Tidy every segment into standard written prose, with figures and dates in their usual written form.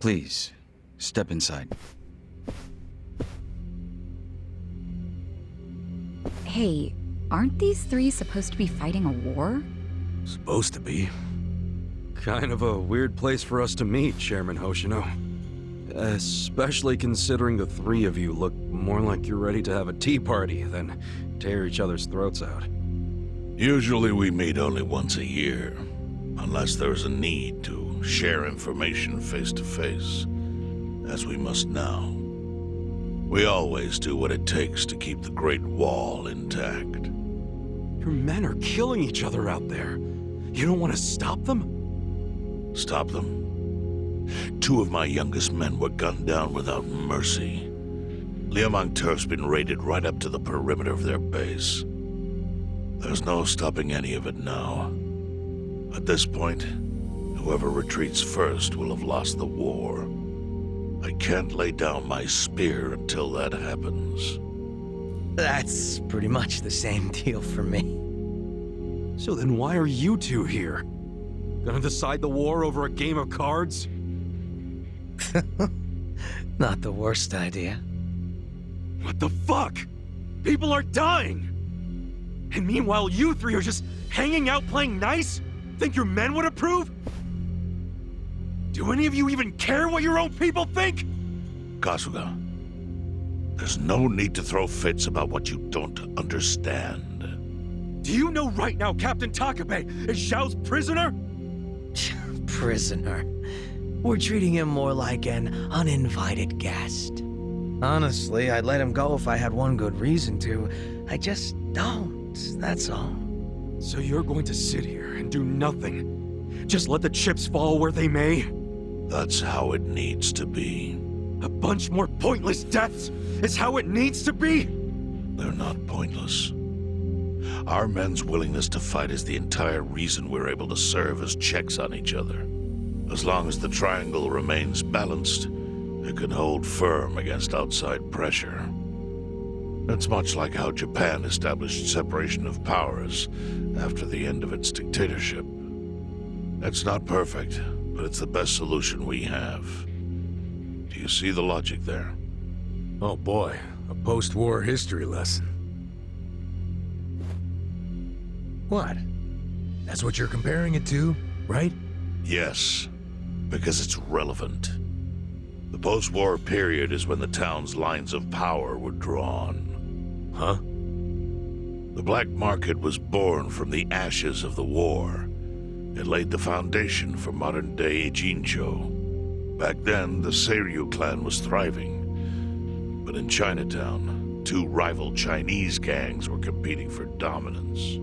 Please, step inside. Hey, aren't these three supposed to be fighting a war? Supposed to be. Kind of a weird place for us to meet, Chairman Hoshino. Especially considering the three of you look more like you're ready to have a tea party than tear each other's throats out. Usually we meet only once a year, unless there's a need to share information face to face, as we must now. We always do what it takes to keep the Great Wall intact. Your men are killing each other out there. You don't want to stop them? Stop them? 2 of my youngest men were gunned down without mercy. Liumang Turf's been raided right up to the perimeter of their base. There's no stopping any of it now. At this point, whoever retreats first will have lost the war. I can't lay down my spear until that happens. That's pretty much the same deal for me. So then why are you two here? Gonna decide the war over a game of cards? Not the worst idea. What the fuck? People are dying! And meanwhile you three are just hanging out playing nice? Think your men would approve? Do any of you even care what your own people think? Kasuga, there's no need to throw fits about what you don't understand. Do you know right now Captain Takabe is Xiao's prisoner? Prisoner. We're treating him more like an uninvited guest. Honestly, I'd let him go if I had one good reason to. I just don't, that's all. So you're going to sit here and do nothing? Just let the chips fall where they may? That's how it needs to be. A bunch more pointless deaths is how it needs to be? They're not pointless. Our men's willingness to fight is the entire reason we're able to serve as checks on each other. As long as the triangle remains balanced, it can hold firm against outside pressure. It's much like how Japan established separation of powers after the end of its dictatorship. It's not perfect, but it's the best solution we have. Do you see the logic there? Oh boy, a post-war history lesson. What? That's what you're comparing it to, right? Yes, because it's relevant. The post-war period is when the town's lines of power were drawn. Huh? The black market was born from the ashes of the war. It laid the foundation for modern-day Ijincho. Back then, the Seiryu clan was thriving. But in Chinatown, 2 rival Chinese gangs were competing for dominance.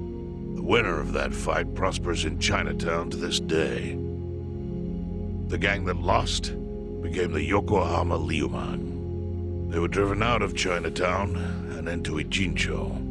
The winner of that fight prospers in Chinatown to this day. The gang that lost became the Yokohama Liumang. They were driven out of Chinatown and into Ijincho.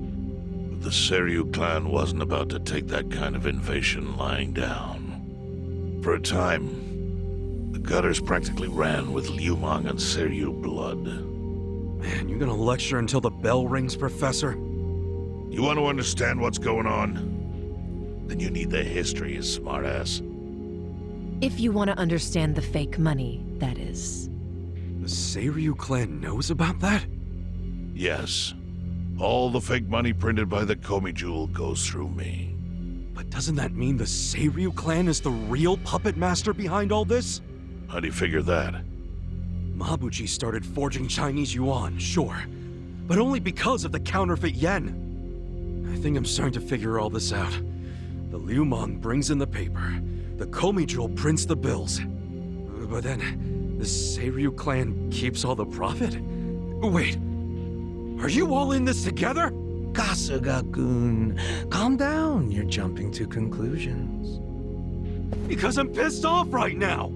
But the Seiryu clan wasn't about to take that kind of invasion lying down. For a time, the gutters practically ran with Liumang and Seiryu blood. Man, you gonna lecture until the bell rings, Professor? You want to understand what's going on? Then you need the history, you smartass. If you want to understand the fake money, that is. The Seiryu clan knows about that? Yes. All the fake money printed by the Komi Jewel goes through me. But doesn't that mean the Seiryu clan is the real puppet master behind all this? How do you figure that? Mabuchi started forging Chinese yuan, sure. But only because of the counterfeit yen. I think I'm starting to figure all this out. The Liumang brings in the paper. The Komi Jewel prints the bills. But then, the Seiryu clan keeps all the profit? Wait, are you all in this together? Kasuga-kun, calm down. You're jumping to conclusions. Because I'm pissed off right now.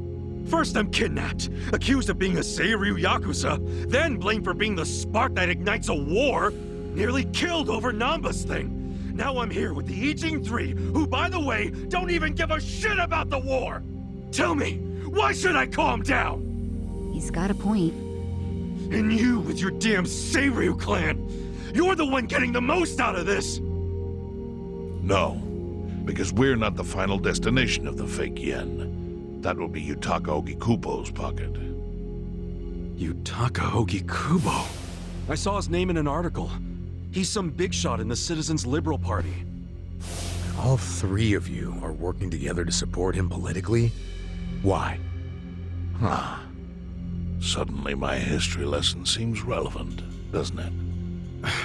First I'm kidnapped, accused of being a Seiryu Yakuza, then blamed for being the spark that ignites a war, nearly killed over Namba's thing. Now I'm here with the Ijin Three, who, by the way, don't even give a shit about the war! Tell me, why should I calm down? He's got a point. And you with your damn Seiryu clan, you're the one getting the most out of this! No, because we're not the final destination of the fake yen. That will be Yutaka Ogikubo's pocket. Yutaka Ogikubo. I saw his name in an article. He's some big shot in the Citizens Liberal Party. All three of you are working together to support him politically? Why? Huh. Suddenly my history lesson seems relevant, doesn't it?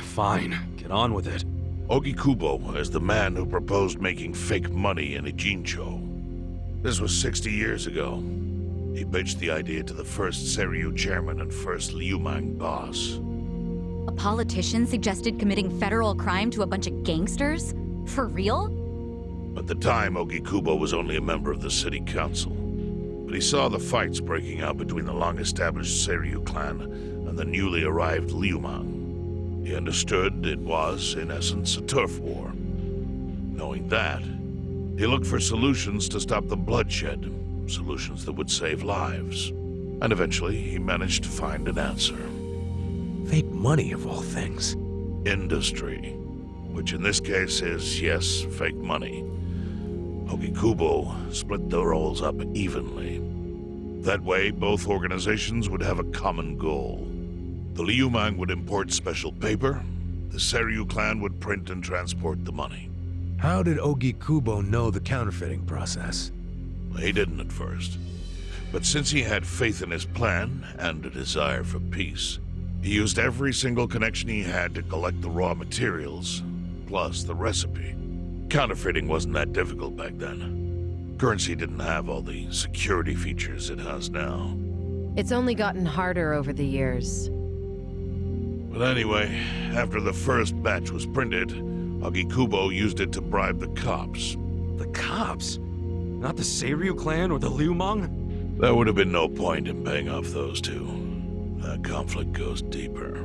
Fine, get on with it. Ogikubo is the man who proposed making fake money in Ijincho. This was 60 years ago. He pitched the idea to the first Seiryu chairman and first Liumang boss. A politician suggested committing federal crime to a bunch of gangsters? For real? At the time, Ogikubo was only a member of the city council. But he saw the fights breaking out between the long-established Seiryu clan and the newly arrived Liumang. He understood it was, in essence, a turf war. Knowing that, he looked for solutions to stop the bloodshed, solutions that would save lives. And eventually, he managed to find an answer. Fake money, of all things. Industry. Which in this case is, yes, fake money. Ogikubo split the roles up evenly. That way, both organizations would have a common goal. The Liumang would import special paper, the Seiryu clan would print and transport the money. How did Ogikubo know the counterfeiting process? He didn't at first. But since he had faith in his plan and a desire for peace, he used every single connection he had to collect the raw materials, plus the recipe. Counterfeiting wasn't that difficult back then. Currency didn't have all the security features it has now. It's only gotten harder over the years. But anyway, after the first batch was printed, Ogikubo used it to bribe the cops. The cops? Not the Seiryu clan or the Liumang? There would have been no point in paying off those two. That conflict goes deeper.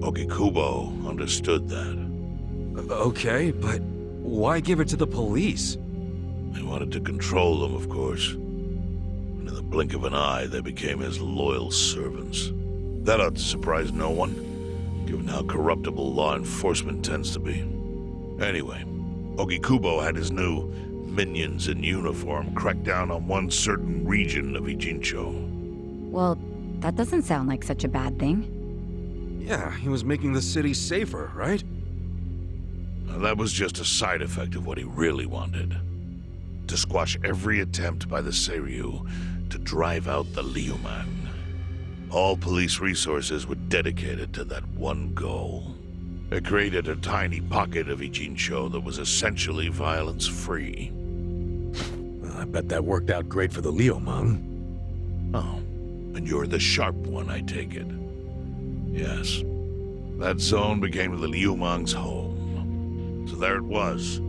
Ogikubo understood that. Okay, but why give it to the police? He wanted to control them, of course. And in the blink of an eye, they became his loyal servants. That ought to surprise no one, given how corruptible law enforcement tends to be. Anyway, Ogikubo had his new minions in uniform crack down on one certain region of Ijincho. Well, that doesn't sound like such a bad thing. Yeah, he was making the city safer, right? Now, that was just a side effect of what he really wanted. To squash every attempt by the Seiryu to drive out the Liumang. All police resources were dedicated to that one goal. It created a tiny pocket of Ijincho that was essentially violence-free. Well, I bet that worked out great for the Liumang. Oh, and you're the sharp one, I take it. Yes. That zone became the Liumang's home. So there it was.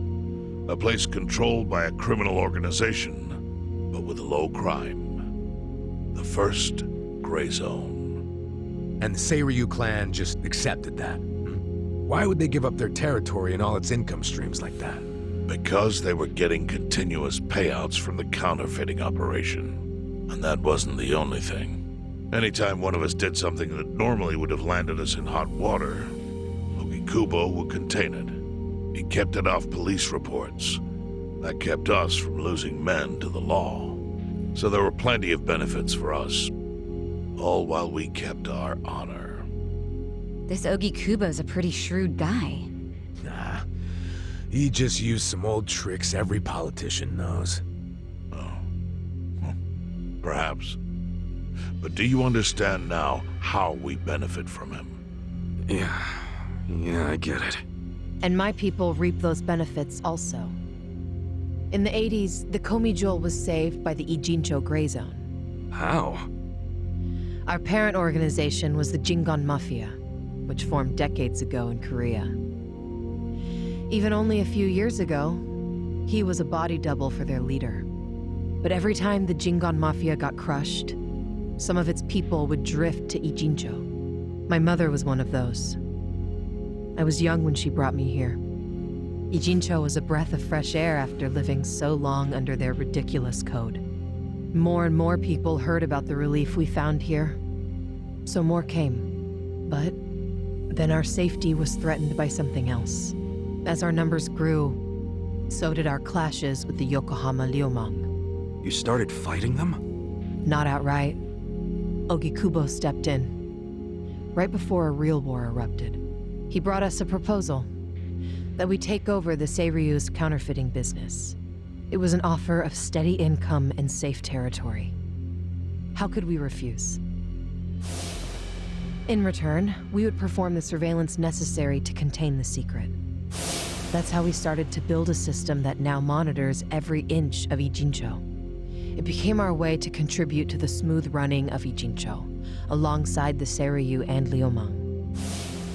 A place controlled by a criminal organization, but with low crime. The first gray zone. And the Seiryu clan just accepted that. Why would they give up their territory and all its income streams like that? Because they were getting continuous payouts from the counterfeiting operation. And that wasn't the only thing. Anytime one of us did something that normally would have landed us in hot water, Ogikubo would contain it. He kept it off police reports. That kept us from losing men to the law. So there were plenty of benefits for us. All while we kept our honor. This Ogikubo's a pretty shrewd guy. Nah, he just used some old tricks every politician knows. Oh. Well, perhaps. But do you understand now how we benefit from him? Yeah, I get it. And my people reap those benefits also. In the 80s, the Komi Jewel was saved by the Ijincho Gray Zone. How? Our parent organization was the Jingon Mafia, which formed decades ago in Korea. Even only a few years ago, he was a body double for their leader. But every time the Jingon Mafia got crushed, some of its people would drift to Ijincho. My mother was one of those. I was young when she brought me here. Ijincho was a breath of fresh air after living so long under their ridiculous code. More and more people heard about the relief we found here, so more came. But then our safety was threatened by something else. As our numbers grew, so did our clashes with the Yokohama Liumang. You started fighting them? Not outright. Ogikubo stepped in. Right before a real war erupted. He brought us a proposal. That we take over the Seiryu's counterfeiting business. It was an offer of steady income and safe territory. How could we refuse? In return, we would perform the surveillance necessary to contain the secret. That's how we started to build a system that now monitors every inch of Ijincho. It became our way to contribute to the smooth running of Ijincho, alongside the Seiryu and Liumang.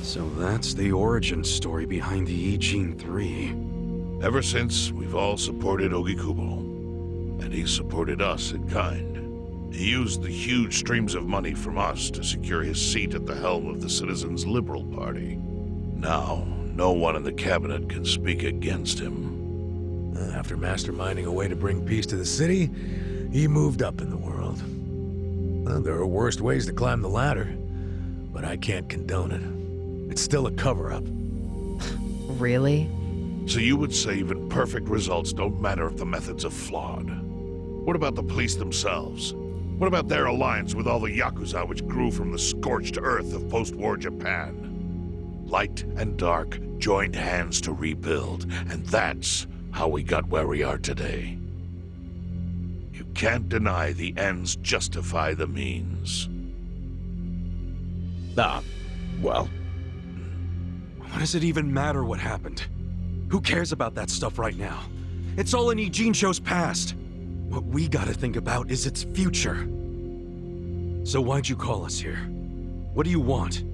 So that's the origin story behind the Ijin 3. Ever since, we've all supported Ogikubo, and he supported us in kind. He used the huge streams of money from us to secure his seat at the helm of the Citizens' Liberal Party. Now, no one in the cabinet can speak against him. After masterminding a way to bring peace to the city, he moved up in the world. Well, there are worse ways to climb the ladder, but I can't condone it. It's still a cover-up. Really? So you would say even perfect results don't matter if the methods are flawed? What about the police themselves? What about their alliance with all the Yakuza which grew from the scorched earth of post-war Japan? Light and dark joined hands to rebuild, and that's how we got where we are today. You can't deny the ends justify the means. Well, What does it even matter what happened? Who cares about that stuff right now? It's all in Ijincho's past. What we gotta think about is its future. So why'd you call us here? What do you want?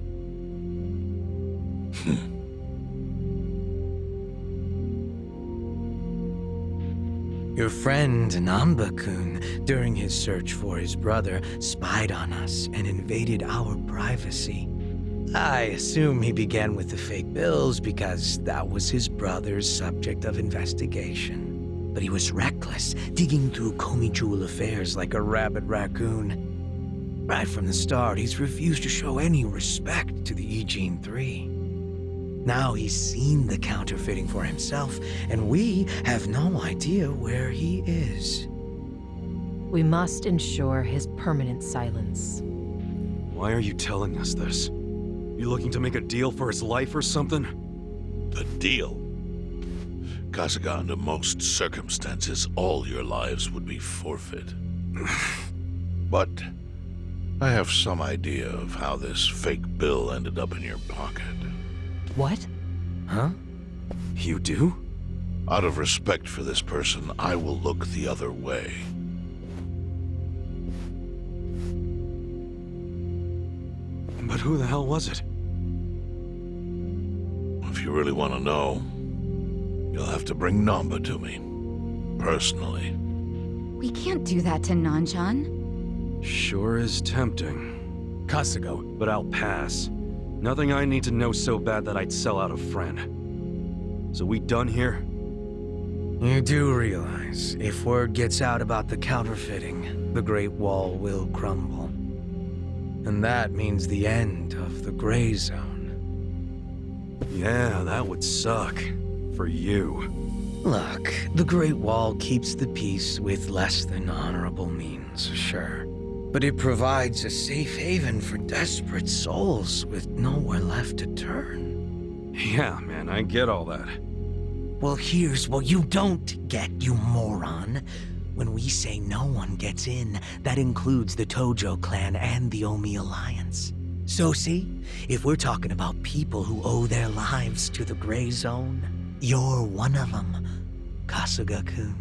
Your friend Namba-kun, during his search for his brother, spied on us and invaded our privacy. I assume he began with the fake bills because that was his brother's subject of investigation. But he was reckless, digging through Komi Jewel affairs like a rabid raccoon. Right from the start, he's refused to show any respect to the Ijin 3. Now he's seen the counterfeiting for himself, and we have no idea where he is. We must ensure his permanent silence. Why are you telling us this? You looking to make a deal for his life or something? A deal? Kasuga, under most circumstances, all your lives would be forfeit. But I have some idea of how this fake bill ended up in your pocket. What? Huh? You do? Out of respect for this person, I will look the other way. But who the hell was it? If you really want to know, you'll have to bring Namba to me. Personally. We can't do that to Nanchan. Sure is tempting. Kasuga, But I'll pass. Nothing I need to know so bad that I'd sell out a friend. So we done here? You do realize, if word gets out about the counterfeiting, the Great Wall will crumble. And that means the end of the Gray Zone. Yeah, that would suck. For you. Look, the Great Wall keeps the peace with less than honorable means, sure. But it provides a safe haven for desperate souls with nowhere left to turn. Yeah, man, I get all that. Well, here's what you don't get, you moron. When we say no one gets in, that includes the Tojo clan and the Omi Alliance. So see, if we're talking about people who owe their lives to the Gray Zone, you're one of them, Kasuga-kun.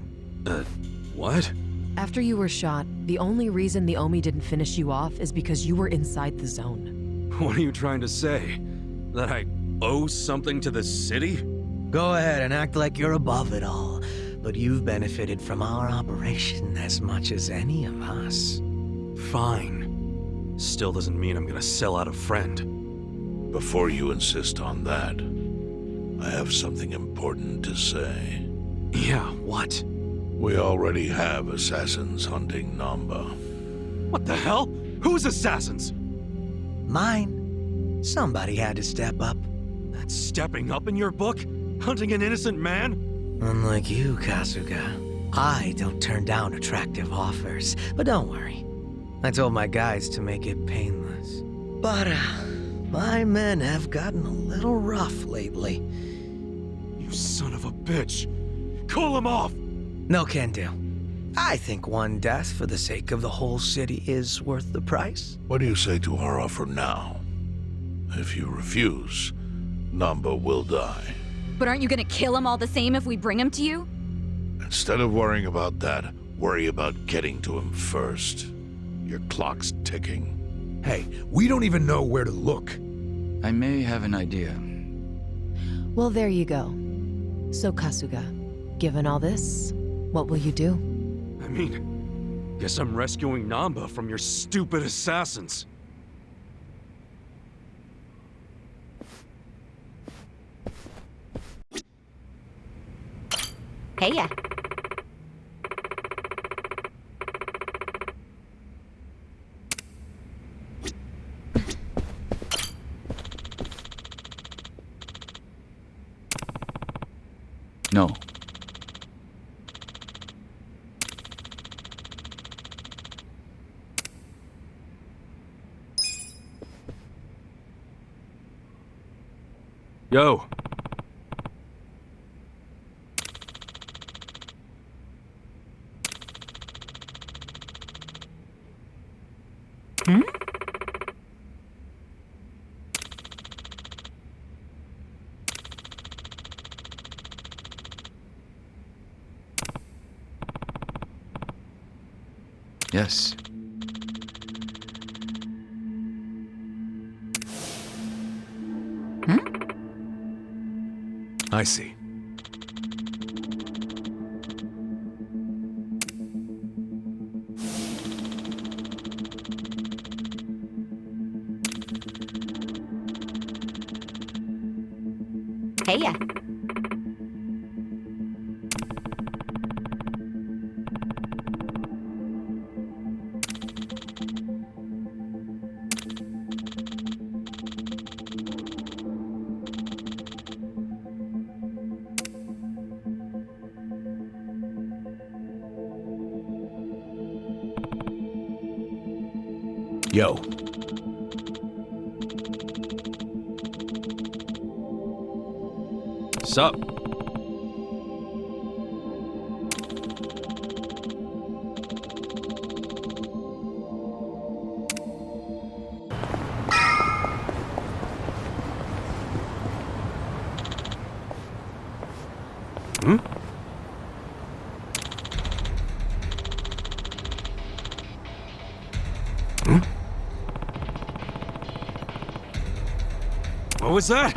What? After you were shot, the only reason the Omi didn't finish you off is because you were inside the zone. What are you trying to say? That I owe something to the city? Go ahead and act like you're above it all, but you've benefited from our operation as much as any of us. Fine. Still doesn't mean I'm gonna sell out a friend. Before you insist on that, I have something important to say. Yeah, what? We already have assassins hunting Namba. What the hell? Who's assassins? Mine. Somebody had to step up. That's stepping up in your book? Hunting an innocent man? Unlike you, Kasuga, I don't turn down attractive offers, but don't worry. I told my guys to make it painless. But, my men have gotten a little rough lately. You son of a bitch! Call him off! No can do. I think one death for the sake of the whole city is worth the price. What do you say to our offer now? If you refuse, Namba will die. But aren't you gonna kill him all the same if we bring him to you? Instead of worrying about that, worry about getting to him first. Your clock's ticking. Hey, we don't even know where to look. I may have an idea. Well, there you go. So, Kasuga, given all this, what will you do? I mean, guess I'm rescuing Namba from your stupid assassins. Hey ya. No. Yo. Hmm? Yes. Hmm? I see. Hey ya. Yo. Sup? Hmm? Hmm? What was that?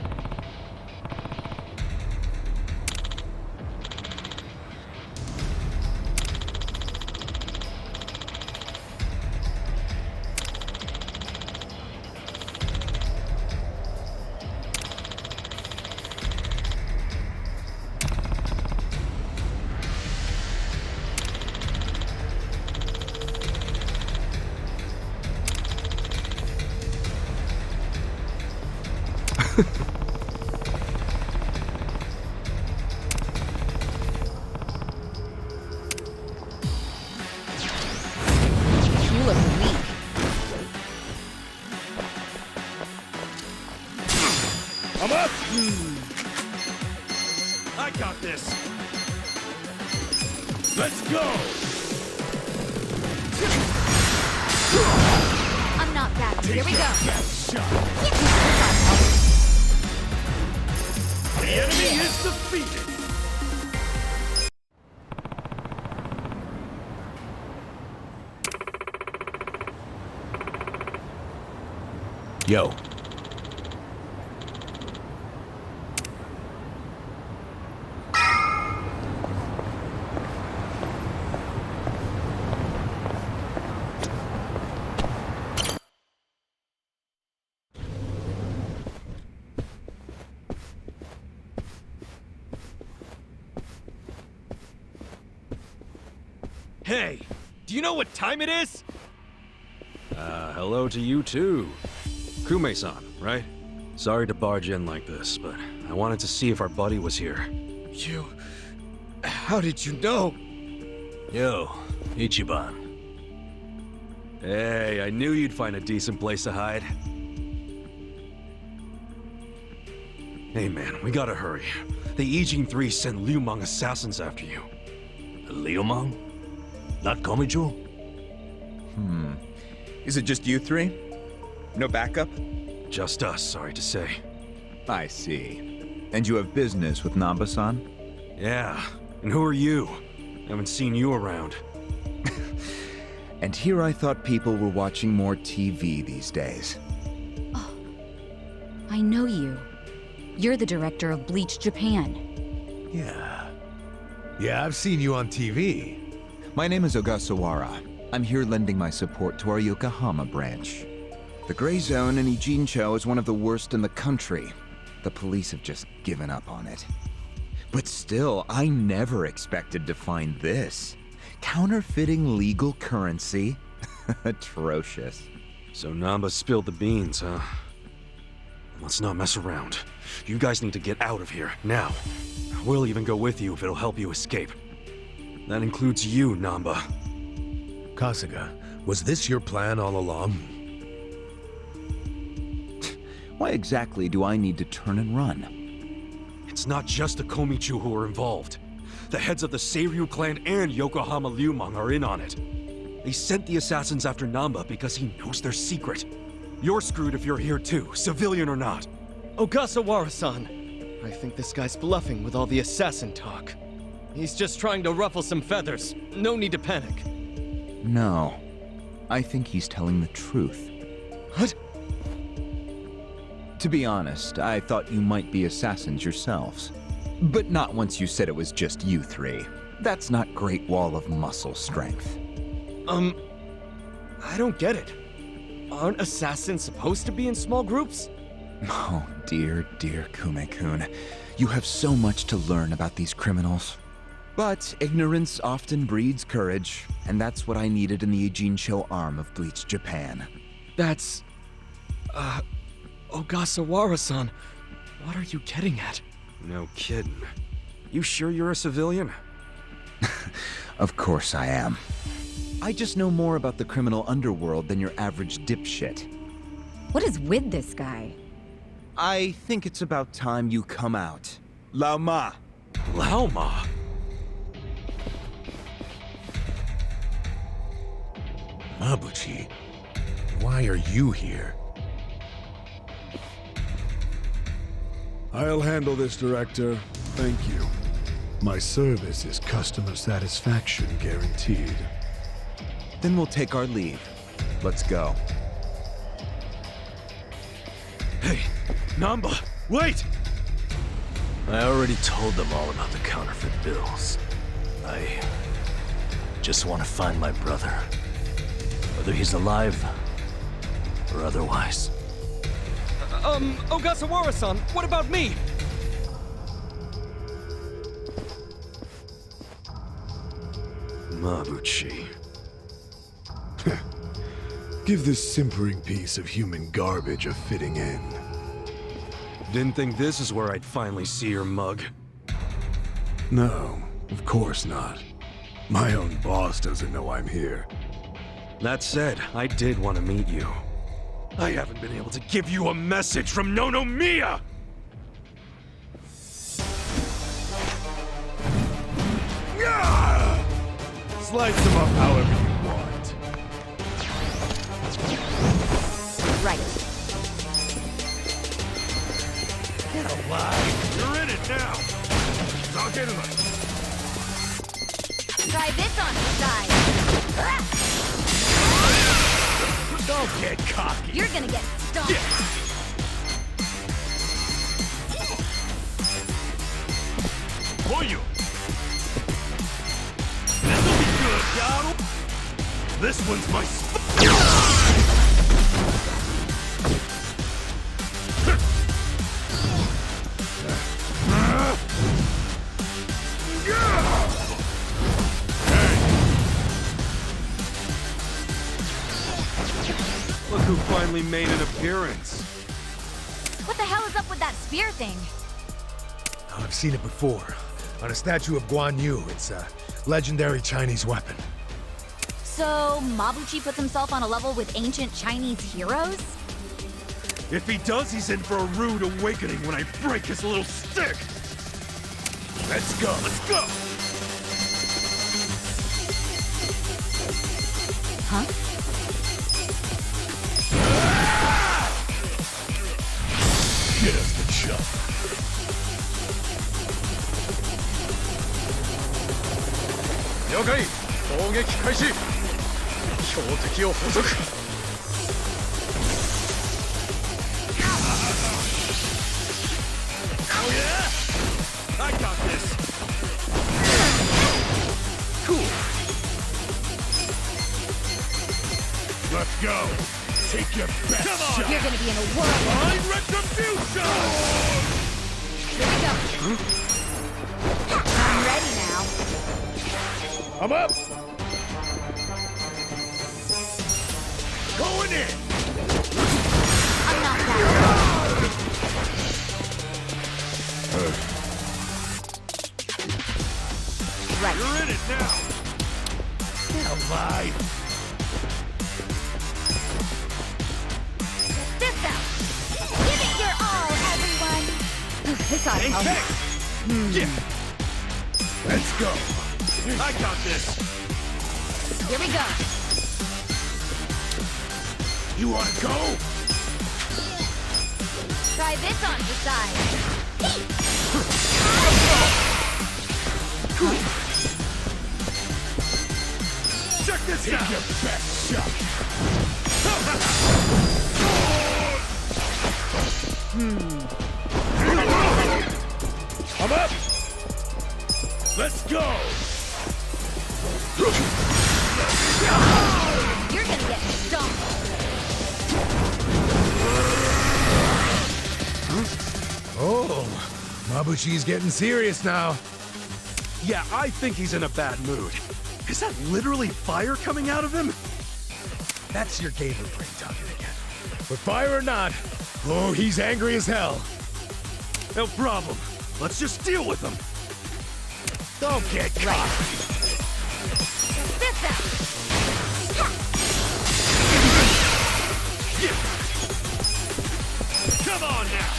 You look weak. I'm up! I got this! Let's go! I'm not back. Here we go. The enemy is defeated! Yo. Hey, do you know what time it is? Hello to you too. Kume-san, right? Sorry to barge in like this, but I wanted to see if our buddy was here. How did you know? Yo, Ichiban. Hey, I knew you'd find a decent place to hide. Hey man, we gotta hurry. The Ijin 3 sent Liu Mang assassins after you. Liu Mang? Not Komijo? Is it just you three? No backup? Just us, sorry to say. I see. And you have business with Namba-san? Yeah, and who are you? Haven't seen you around. And here I thought people were watching more TV these days. I know you. You're the director of Bleach Japan. Yeah. Yeah, I've seen you on TV. My name is Ogasawara. I'm here lending my support to our Yokohama branch. The Gray Zone in Ijincho is one of the worst in the country. The police have just given up on it. But still, I never expected to find this. Counterfeiting legal currency? Atrocious. So Namba spilled the beans, huh? Let's not mess around. You guys need to get out of here, now. We'll even go with you if it'll help you escape. That includes you, Namba. Kasuga, was this your plan all along? Why exactly do I need to turn and run? It's not just the Komichu who are involved. The heads of the Seiryu clan and Yokohama Liumang are in on it. They sent the assassins after Namba because he knows their secret. You're screwed if you're here too, civilian or not. Ogasawara-san, I think this guy's bluffing with all the assassin talk. He's just trying to ruffle some feathers. No need to panic. No. I think he's telling the truth. What? To be honest, I thought you might be assassins yourselves. But not once you said it was just you three. That's not Great Wall of muscle strength. I don't get it. Aren't assassins supposed to be in small groups? Oh, dear, dear Kume-kun. You have so much to learn about these criminals. But ignorance often breeds courage, and that's what I needed in the Ijincho arm of Bleach Japan. That's... Ogasawara-san, what are you getting at? No kidding. You sure you're a civilian? Of course I am. I just know more about the criminal underworld than your average dipshit. What is with this guy? I think it's about time you come out. Lao Ma! Lao Ma? Mabuchi, why are you here? I'll handle this, Director. Thank you. My service is customer satisfaction guaranteed. Then we'll take our leave. Let's go. Hey, Namba, wait! I already told them all about the counterfeit bills. I just want to find my brother. Whether he's alive or otherwise. Ogasawara-san, what about me? Mabuchi. Give this simpering piece of human garbage a fitting end. Didn't think this is where I'd finally see your mug. No, of course not. My own boss doesn't know I'm here. That said, I did want to meet you. I haven't been able to give you a message from Nonomiya! Slice them up however you want. Right. Get alive! You're in it now! Talk into them! Try this on the side. Don't get cocky! You're gonna get stomped. For you! This'll be good, Yaddle! This one's my Look who finally made an appearance. What the hell is up with that spear thing? I've seen it before. On a statue of Guan Yu. It's a legendary Chinese weapon. So, Mabuchi puts himself on a level with ancient Chinese heroes? If he does, he's in for a rude awakening when I break his little stick! Let's go, let's go! Huh? Get us the chop. 了解攻撃開始標的を捕捉 Oh yeah? I got this! Cool! Let's go. Take your best Come on! shot. You're gonna be in a whirl. Blind retribution! Here we go. I'm ready now. I'm up. Going in! I'm not that. Right. You're in it now! Am I? This out. Give it your all, everyone. This ought to Hey, help. hey! Yeah! Let's go. I got this! Here we go. You wanna go? Try this on the side. Check this Take out! your best shot. I'm up. Let's go. You're gonna get stomped. Oh, Mabuchi's getting serious now. Yeah, I think he's in a bad mood. Is that literally fire coming out of him? That's your gamer brain talking again. But fire or not, oh, he's angry as hell. No problem. Let's just deal with him. Don't get caught. This out. Come on now!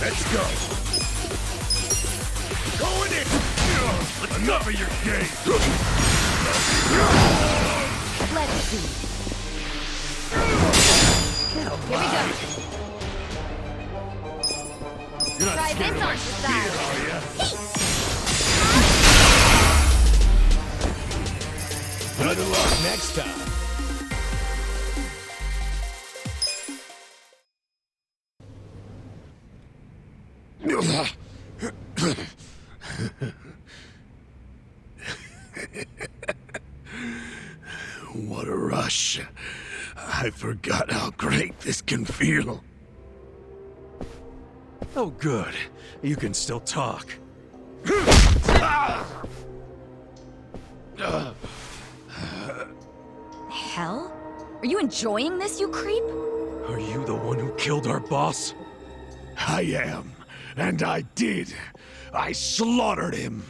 Let's go. Going in. Enough of your game. Let's see. Here we go. You're not Try scared this of on my the spear, side. are ya? Good luck next time. What a rush. I forgot how great this can feel. Oh, good. You can still talk. Hell? Are you enjoying this, you creep? Are you the one who killed our boss? I am, and I did. I slaughtered him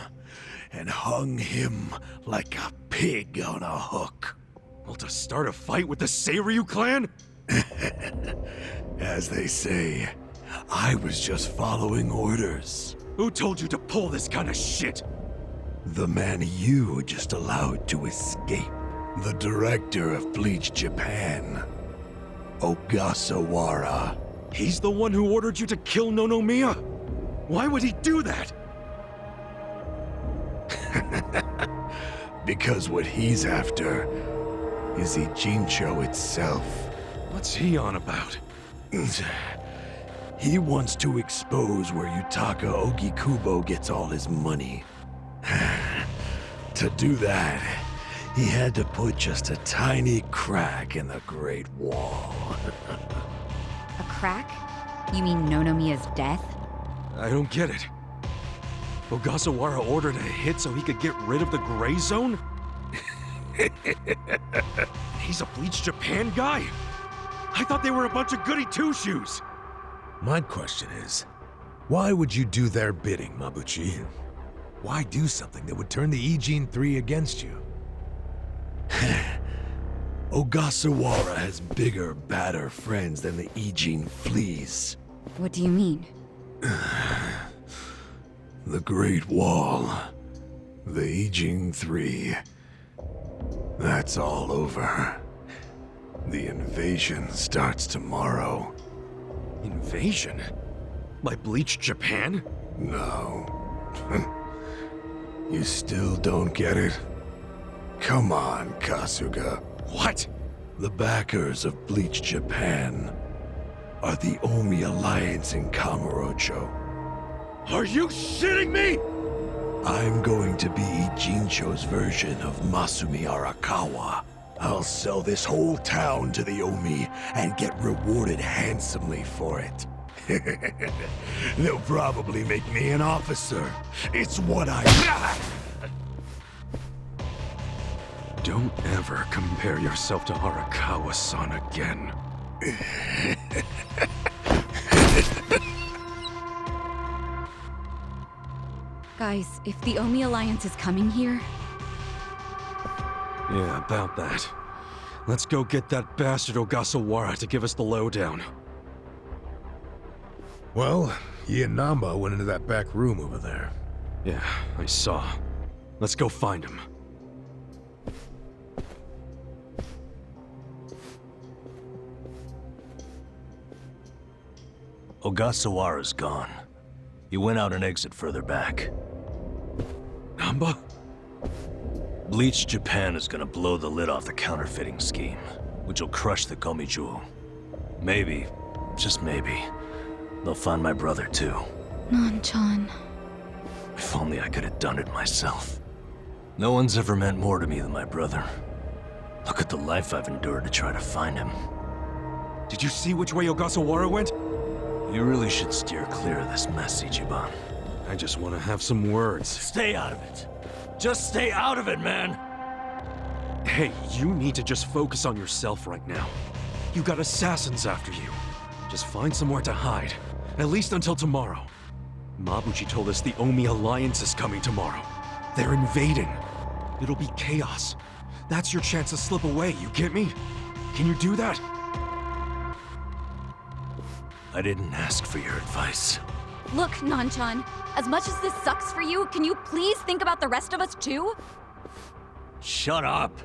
and hung him like a pig on a hook. Well, to start a fight with the Seiryu clan? As they say, I was just following orders. Who told you to pull this kind of shit? The man you just allowed to escape. The director of Bleach Japan, Ogasawara. He's the one who ordered you to kill Nonomiya? Why would he do that? Because what he's after is Ijincho itself. What's he on about? He wants to expose where Yutaka Ogikubo gets all his money. To do that, he had to put just a tiny crack in the Great Wall. A crack? You mean Nonomiya's death? I don't get it. Ogasawara ordered a hit so he could get rid of the Gray Zone? He's a Bleach Japan guy? I thought they were a bunch of goody two-shoes. My question is, why would you do their bidding, Mabuchi? Why do something that would turn the Ijin 3 against you? Ogasawara has bigger, badder friends than the Ijin fleas. What do you mean? The Great Wall. The Ijin 3. That's all over. The invasion starts tomorrow. Invasion? By Bleach Japan? No. You still don't get it? Come on, Kasuga. What? The backers of Bleach Japan are the Omi Alliance in Kamurocho. Are you shitting me? I'm going to be Ijincho's version of Masumi Arakawa. I'll sell this whole town to the Omi and get rewarded handsomely for it. They'll probably make me an officer. It's what I... Don't ever compare yourself to Arakawa-san again. Guys, if the Omi Alliance is coming here... Yeah, about that. Let's go get that bastard Ogasawara to give us the lowdown. Well, he and Namba went into that back room over there. Yeah, I saw. Let's go find him. Ogasawara's gone. He went out an exit further back. Namba? Bleach Japan is gonna blow the lid off the counterfeiting scheme, which will crush the Komijuo. Maybe, just maybe, they'll find my brother too. Nan-chan... If only I could have done it myself. No one's ever meant more to me than my brother. Look at the life I've endured to try to find him. Did you see which way Ogasawara went? You really should steer clear of this mess, Ichiban. I just want to have some words. Stay out of it. Just stay out of it, man! Hey, you need to just focus on yourself right now. You got assassins after you. Just find somewhere to hide. At least until tomorrow. Mabuchi told us the Omi Alliance is coming tomorrow. They're invading. It'll be chaos. That's your chance to slip away, you get me? Can you do that? I didn't ask for your advice. Look, Nan-chan, as much as this sucks for you, can you please think about the rest of us too? Shut up!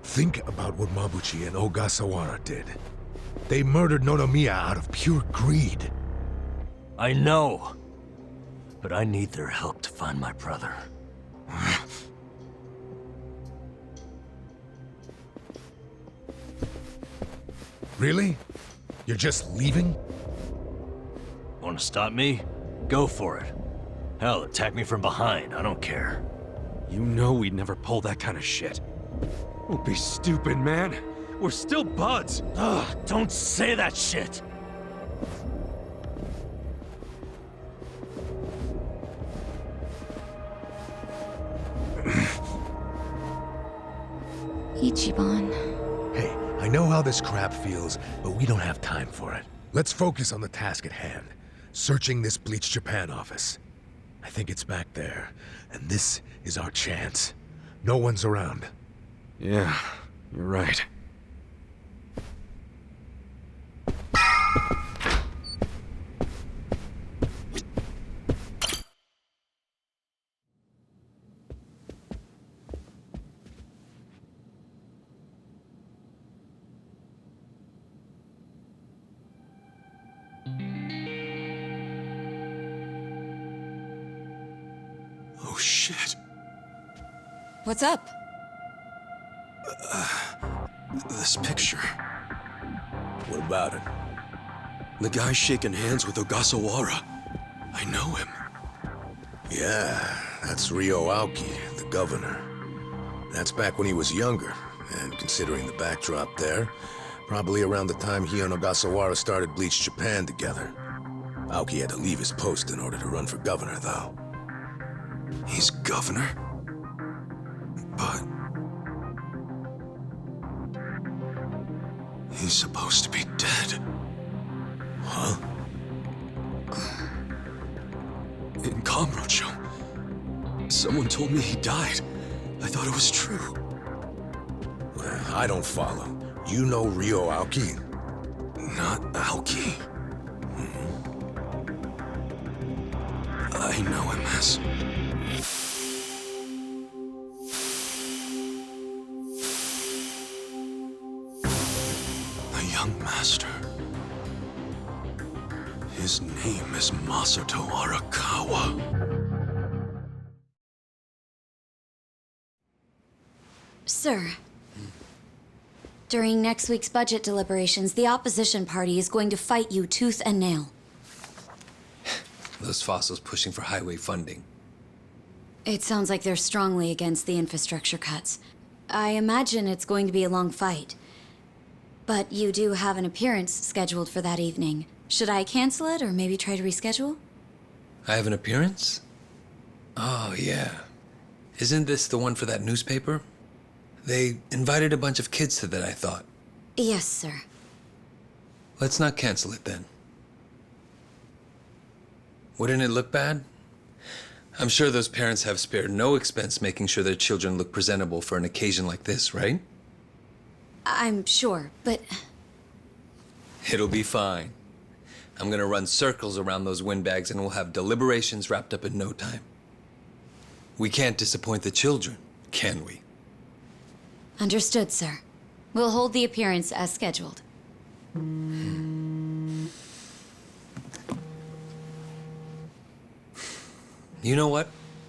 Think about what Mabuchi and Ogasawara did. They murdered Nonomiya out of pure greed. I know. But I need their help to find my brother. Really? You're just leaving? Want to stop me? Go for it. Hell, attack me from behind. I don't care. You know we'd never pull that kind of shit. Don't be stupid, man. We're still buds. Ugh, don't say that shit! Ichiban... Hey, I know how this crap feels, but we don't have time for it. Let's focus on the task at hand. Searching this Bleach Japan office. I think it's back there, and this is our chance. No one's around. Yeah, you're right. Oh shit. What's up? This picture. What about it? The guy shaking hands with Ogasawara. I know him. Yeah, that's Ryo Aoki, the governor. That's back when he was younger, and considering the backdrop there, probably around the time he and Ogasawara started Bleach Japan together. Aoki had to leave his post in order to run for governor, though. He's governor? But... he's supposed to be dead. Huh? Kamurocho. Someone told me he died. I thought it was true. Well, I don't follow. You know Ryo Aoki? Not Aoki. I know him as... the young master. His name is Masato Arakawa. Sir, during next week's budget deliberations, the opposition party is going to fight you tooth and nail. Those fossils pushing for highway funding. It sounds like they're strongly against the infrastructure cuts. I imagine it's going to be a long fight. But you do have an appearance scheduled for that evening. Should I cancel it or maybe try to reschedule? I have an appearance? Oh, yeah. Isn't this the one for that newspaper? They invited a bunch of kids to that, I thought. Yes, sir. Let's not cancel it then. Wouldn't it look bad? I'm sure those parents have spared no expense making sure their children look presentable for an occasion like this, right? I'm sure, but... It'll be fine. I'm gonna run circles around those windbags and we'll have deliberations wrapped up in no time. We can't disappoint the children, can we? Understood, sir. We'll hold the appearance as scheduled. You know what?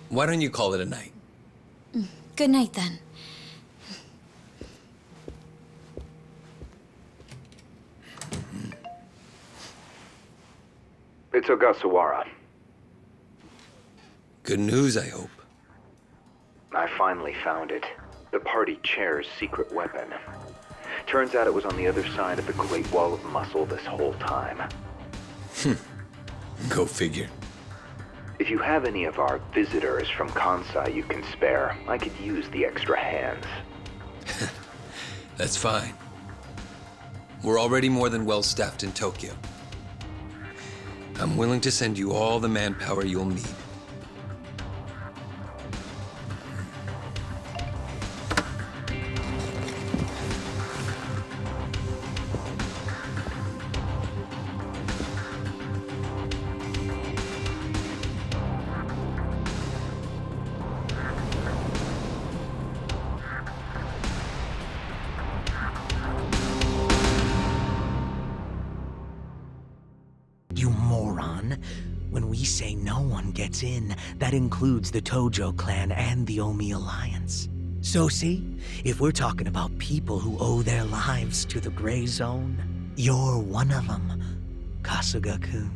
Why don't you call it a night? Good night, then. It's Ogasawara. Good news, I hope. I finally found it. The party chair's secret weapon. Turns out it was on the other side of the Great Wall of Muscle this whole time. Go figure. If you have any of our visitors from Kansai you can spare, I could use the extra hands. That's fine. We're already more than well-staffed in Tokyo. I'm willing to send you all the manpower you'll need. You moron. When we say no one gets in, that includes the Tojo clan and the Omi Alliance. So see, if we're talking about people who owe their lives to the Gray Zone, you're one of them, Kasuga-kun.